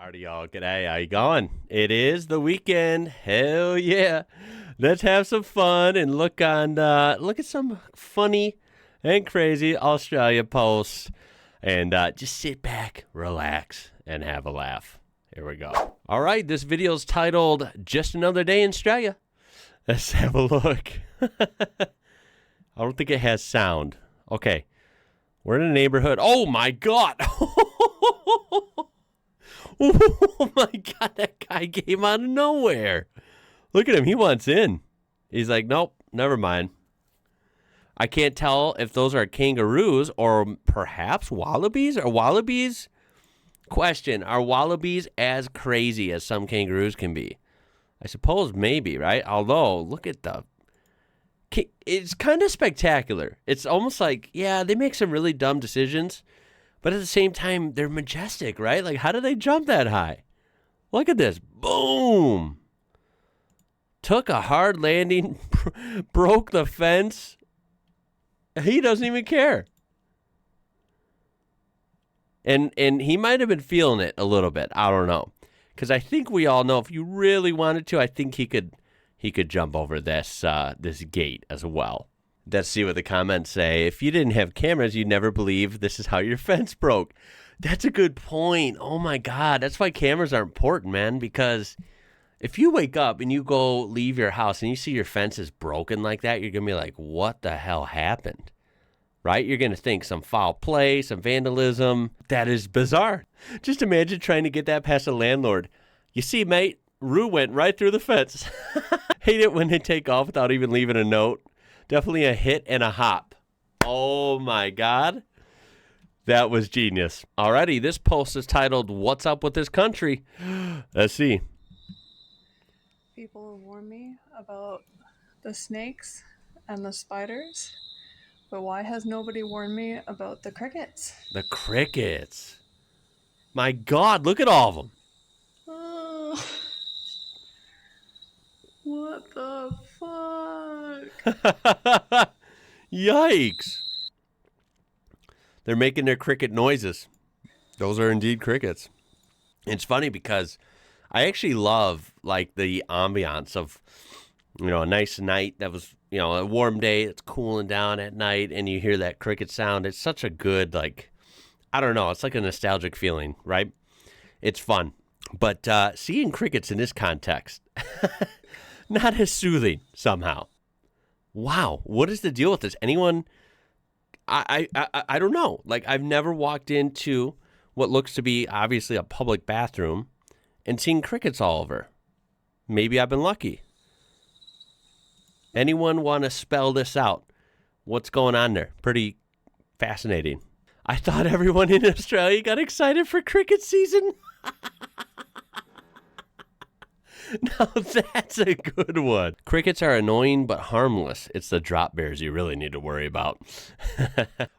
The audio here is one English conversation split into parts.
Howdy, y'all. G'day. How you going? It is the weekend. Hell yeah. Let's have some fun and look at some funny and crazy Australia posts and just sit back, relax, and have a laugh. Here we go. All right, this video is titled Just Another Day in Australia. Let's have a look. I don't think it has sound. Okay. We're in a neighborhood. Oh my God. Oh my God, that guy came out of nowhere. Look at him. He wants in. He's like, nope, never mind. I can't tell if those are kangaroos or perhaps wallabies. Are wallabies? Question, are wallabies as crazy as some kangaroos can be? I suppose maybe, right? Although, look at it's kind of spectacular. It's almost like, yeah, they make some really dumb decisions. But at the same time, they're majestic, right? Like, how do they jump that high? Look at this. Boom. Took a hard landing, broke the fence. He doesn't even care. And he might have been feeling it a little bit. I don't know. Because I think we all know if you really wanted to, I think he could jump over this gate as well. Let's see what the comments say. If you didn't have cameras, you'd never believe this is how your fence broke. That's a good point. Oh my God. That's why cameras are important, man. Because if you wake up and you go leave your house and you see your fence is broken like that, you're going to be like, what the hell happened? Right? You're going to think some foul play, some vandalism. That is bizarre. Just imagine trying to get that past a landlord. You see, mate, Rue went right through the fence. Hate it when they take off without even leaving a note. Definitely a hit and a hop. Oh my God. That was genius. Alrighty, this post is titled, What's Up With This Country? Let's see. People have warned me about the snakes and the spiders, but why has nobody warned me about the crickets? The crickets. My God, look at all of them. Oh, what the fuck? Yikes. They're making their cricket noises. Those are indeed crickets. It's funny because I actually love like the ambiance of, a nice night that was, a warm day. It's cooling down at night and you hear that cricket sound. It's such a good, I don't know. It's like a nostalgic feeling, right? It's fun. But seeing crickets in this context, not as soothing somehow. Wow, what is the deal with this? Anyone? I don't know. Like, I've never walked into what looks to be obviously a public bathroom and seen crickets all over. Maybe I've been lucky. Anyone want to spell this out? What's going on there? Pretty fascinating. I thought everyone in Australia got excited for cricket season. Now that's a good one. Crickets are annoying but harmless. It's the drop bears you really need to worry about.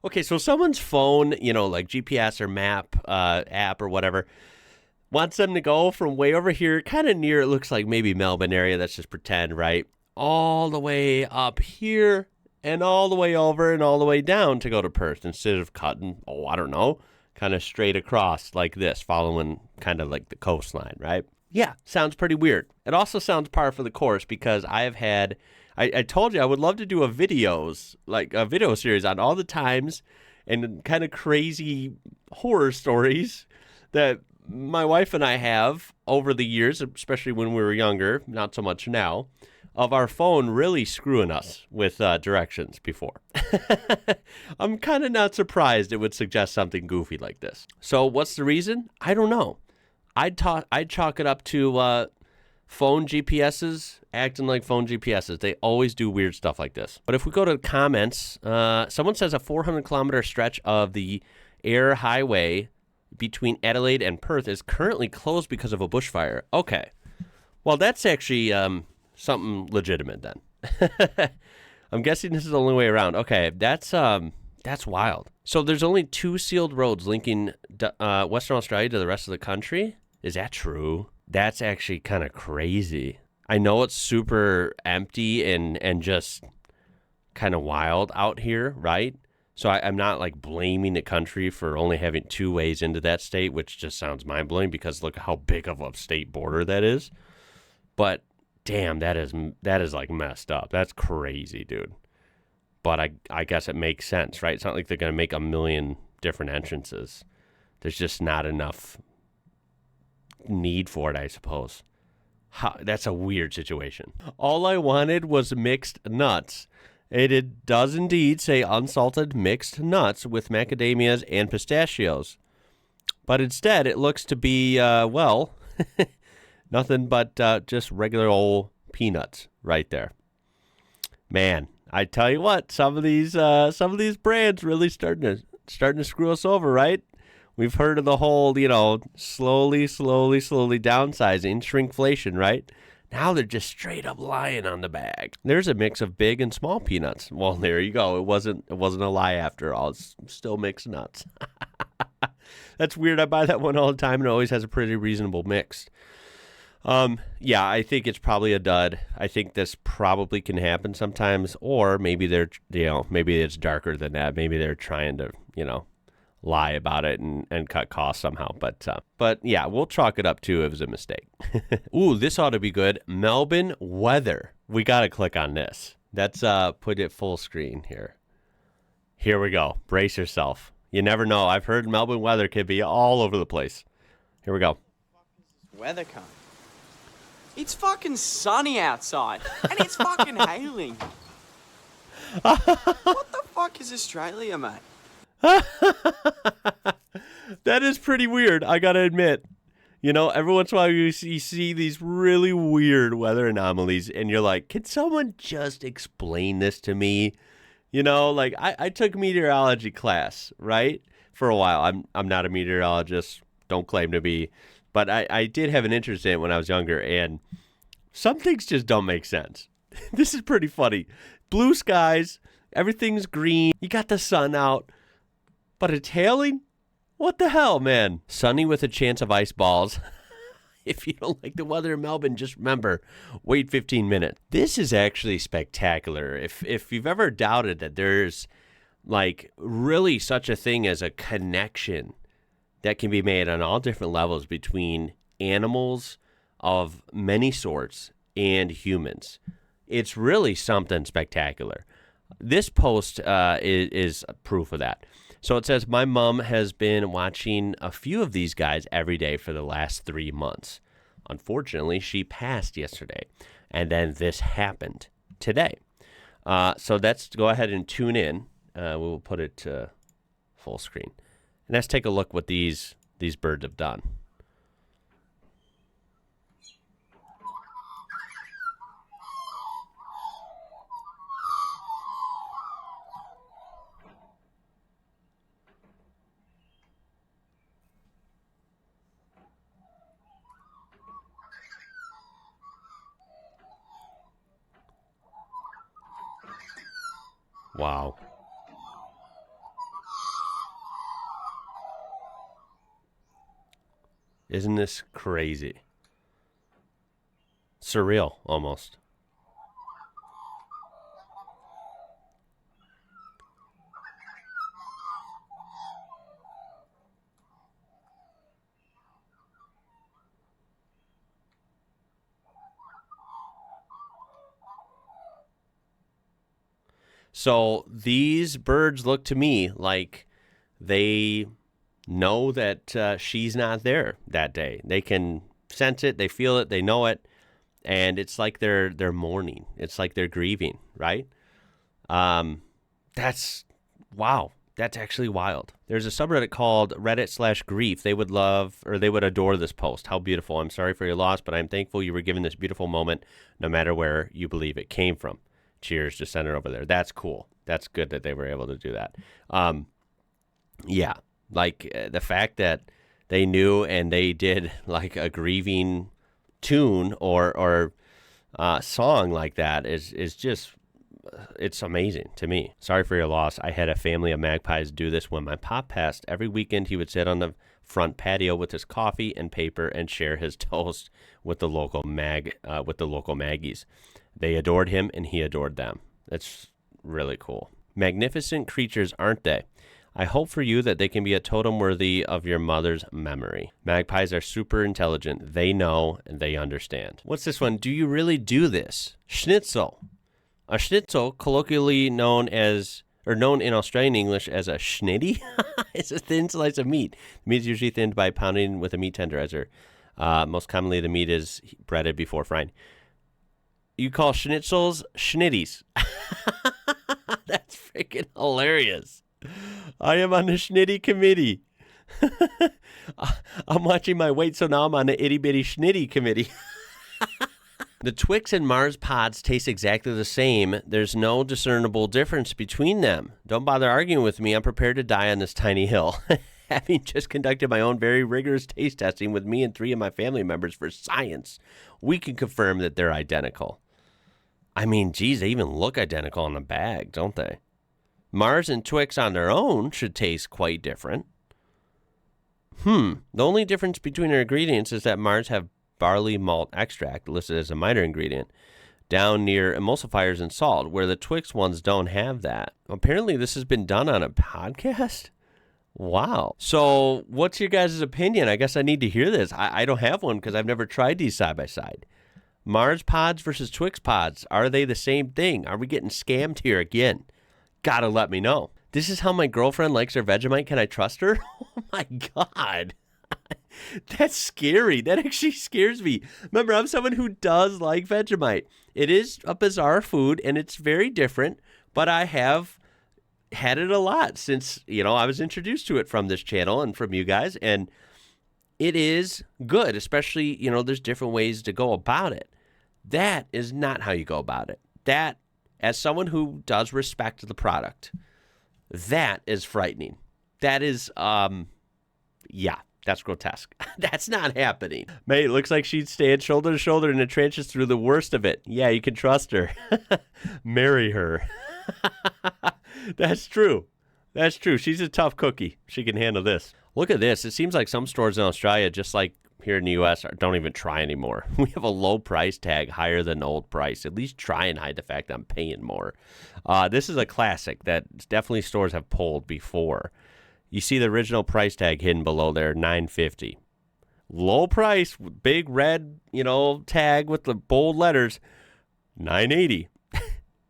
Okay, so someone's phone, like GPS or map app or whatever, wants them to go from way over here, kind of near, it looks like maybe Melbourne area, let's just pretend, right? All the way up here and all the way over and all the way down to go to Perth instead of cutting, I don't know, kind of straight across like this, following kind of like the coastline, right? Yeah, sounds pretty weird. It also sounds par for the course because I told you I would love to do a video series on all the times and kind of crazy horror stories that my wife and I have over the years, especially when we were younger, not so much now, of our phone really screwing us with directions before. I'm kind of not surprised it would suggest something goofy like this. So what's the reason? I don't know. I'd chalk it up to phone GPSs acting like phone GPSs. They always do weird stuff like this. But if we go to the comments, someone says a 400-kilometer stretch of the air highway between Adelaide and Perth is currently closed because of a bushfire. Okay. Well, that's actually something legitimate then. I'm guessing this is the only way around. Okay, that's wild. So there's only 2 sealed roads linking Western Australia to the rest of the country? Is that true? That's actually kind of crazy. I know it's super empty and just kind of wild out here, right? So I'm not like blaming the country for only having 2 ways into that state, which just sounds mind-blowing because look how big of a state border that is. But damn, that is like messed up. That's crazy, dude. But I guess it makes sense, right? It's not like they're going to make a million different entrances. There's just not enough need for it, I suppose. That's a weird situation. All I wanted was mixed nuts. It does indeed say unsalted mixed nuts with macadamias and pistachios. But instead, it looks to be, well, nothing but just regular old peanuts right there. Man, I tell you what, some of these brands really starting to screw us over, right? We've heard of the whole, slowly downsizing, shrinkflation, right? Now they're just straight up lying on the bag. There's a mix of big and small peanuts. Well, there you go. It wasn't a lie after all. It's still mixed nuts. That's weird. I buy that one all the time, and it always has a pretty reasonable mix. Yeah, I think it's probably a dud. I think this probably can happen sometimes, or maybe maybe it's darker than that. Maybe they're trying to, lie about it and cut costs somehow. But yeah, we'll chalk it up to it was a mistake. Ooh, this ought to be good. Melbourne weather. We got to click on this. Let's put it full screen here. Here we go. Brace yourself. You never know. I've heard Melbourne weather can be all over the place. Here we go. Weather come. It's fucking sunny outside, and it's fucking hailing. What the fuck is Australia, mate? That is pretty weird, I gotta admit. Every once in a while you see these really weird weather anomalies, and you're like, can someone just explain this to me? Like I took meteorology class, right? For a while. I'm not a meteorologist, don't claim to be, but I did have an interest in it when I was younger, and some things just don't make sense. This is pretty funny. Blue skies, everything's green, you got the sun out, but it's hailing? What the hell, man? Sunny with a chance of ice balls. If you don't like the weather in Melbourne, just remember, wait 15 minutes. This is actually spectacular. If you've ever doubted that there's like really such a thing as a connection that can be made on all different levels between animals of many sorts and humans, it's really something spectacular. This post is proof of that. So it says, my mom has been watching a few of these guys every day for the last 3 months. Unfortunately, she passed yesterday, and then this happened today. So let's go ahead and tune in. We'll put it to full screen. And let's take a look what these birds have done. Wow. Isn't this crazy? Surreal, almost. So these birds look to me like they know that she's not there that day. They can sense it, they feel it, they know it, and it's like they're mourning. It's like they're grieving, right? That's wow. That's actually wild. There's a subreddit called Reddit/Grief. They would love, or they would adore this post. How beautiful. I'm sorry for your loss, but I'm thankful you were given this beautiful moment, no matter where you believe it came from. Cheers, just send it over there. That's cool. That's good that they were able to do that. Yeah, like the fact that they knew and they did like a grieving tune or song like that is just, it's amazing to me. Sorry for your loss. I had a family of magpies do this when my pop passed. Every weekend he would sit on the front patio with his coffee and paper and share his toast with the local maggies. They adored him, and he adored them. That's really cool. Magnificent creatures, aren't they? I hope for you that they can be a totem worthy of your mother's memory. Magpies are super intelligent. They know and they understand. What's this one? Do you really do this? Schnitzel. A schnitzel, colloquially known as, or known in Australian English as a schnitty, is a thin slice of meat. The meat is usually thinned by pounding with a meat tenderizer. Most commonly, the meat is breaded before frying. You call schnitzels schnitties. That's freaking hilarious. I am on the schnitty committee. I'm watching my weight, so now I'm on the itty bitty schnitty committee. The Twix and Mars pods taste exactly the same. There's no discernible difference between them. Don't bother arguing with me. I'm prepared to die on this tiny hill. Having just conducted my own very rigorous taste testing with me and 3 of my family members for science, we can confirm that they're identical. I mean, geez, they even look identical on the bag, don't they? Mars and Twix on their own should taste quite different. The only difference between their ingredients is that Mars have barley malt extract listed as a minor ingredient down near emulsifiers and salt, where the Twix ones don't have that. Apparently, this has been done on a podcast? Wow. So what's your guys' opinion? I guess I need to hear this. I don't have one because I've never tried these side by side. Mars pods versus Twix pods. Are they the same thing? Are we getting scammed here again? Gotta let me know. This is how my girlfriend likes her Vegemite. Can I trust her? Oh my God. That's scary. That actually scares me. Remember, I'm someone who does like Vegemite. It is a bizarre food and it's very different, but I have had it a lot since, I was introduced to it from this channel and from you guys, and it is good, especially, there's different ways to go about it. That is not how you go about it. That, as someone who does respect the product, that is frightening. That is, that's grotesque. That's not happening. Mate, it looks like she'd stand shoulder to shoulder in the trenches through the worst of it. Yeah, you can trust her. Marry her. That's true. That's true. She's a tough cookie. She can handle this. Look at this. It seems like some stores in Australia, just like here in the U.S., don't even try anymore. We have a low price tag higher than the old price. At least try and hide the fact I'm paying more. This is a classic that definitely stores have pulled before. You see the original price tag hidden below there, $9.50. Low price, big red, tag with the bold letters, $9.80.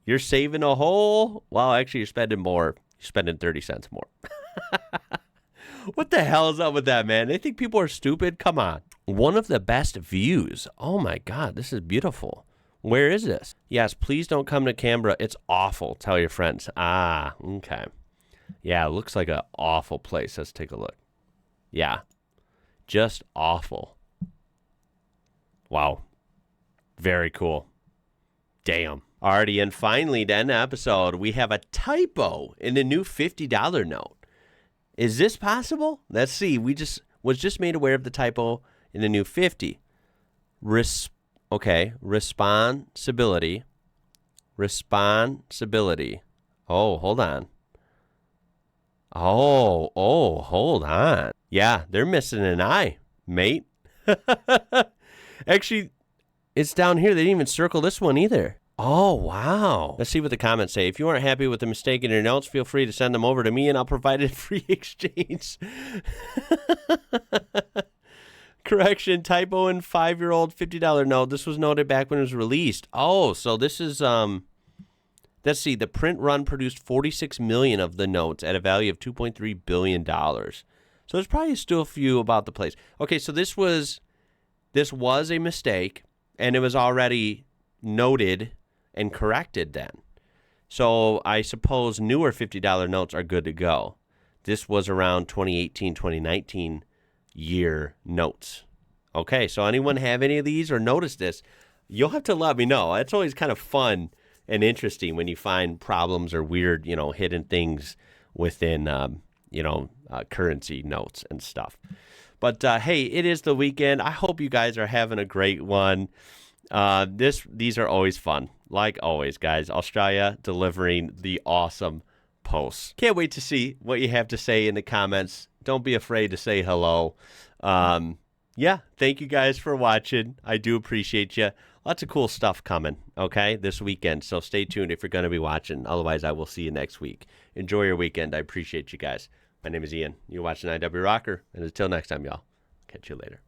You're saving a whole, well, actually you're spending more. You're spending 30 cents more. What the hell is up with that, man? They think people are stupid? Come on. One of the best views. Oh my God, this is beautiful. Where is this? Yes, please don't come to Canberra. It's awful. Tell your friends. Ah, okay. Yeah, it looks like an awful place. Let's take a look. Yeah, just awful. Wow. Very cool. Damn. Alrighty, and finally, then, episode, we have a typo in the new $50 note. Is this possible? Let's see. Was just made aware of the typo in the new 50. Responsibility. Oh, hold on. Oh, hold on. Yeah, they're missing an I, mate. Actually, it's down here. They didn't even circle this one either. Oh, wow. Let's see what the comments say. If you aren't happy with the mistake in your notes, feel free to send them over to me and I'll provide a free exchange. Correction, typo in 5-year-old $50 note. This was noted back when it was released. Oh, so this is, let's see, the print run produced 46 million of the notes at a value of $2.3 billion. So there's probably still a few about the place. Okay, so this was a mistake and it was already noted and corrected then. So I suppose newer $50 notes are good to go. This was around 2018, 2019 year notes. Okay, so anyone have any of these or notice this? You'll have to let me know. It's always kind of fun and interesting when you find problems or weird, hidden things within, currency notes and stuff. But, hey, it is the weekend. I hope you guys are having a great one. These are always fun. Like always, guys, Australia delivering the awesome posts. Can't wait to see what you have to say in the comments. Don't be afraid to say hello. Yeah, thank you guys for watching. I do appreciate you. Lots of cool stuff coming, okay, this weekend. So stay tuned if you're going to be watching. Otherwise, I will see you next week. Enjoy your weekend. I appreciate you guys. My name is Ian. You're watching IWrocker. And until next time, y'all, catch you later.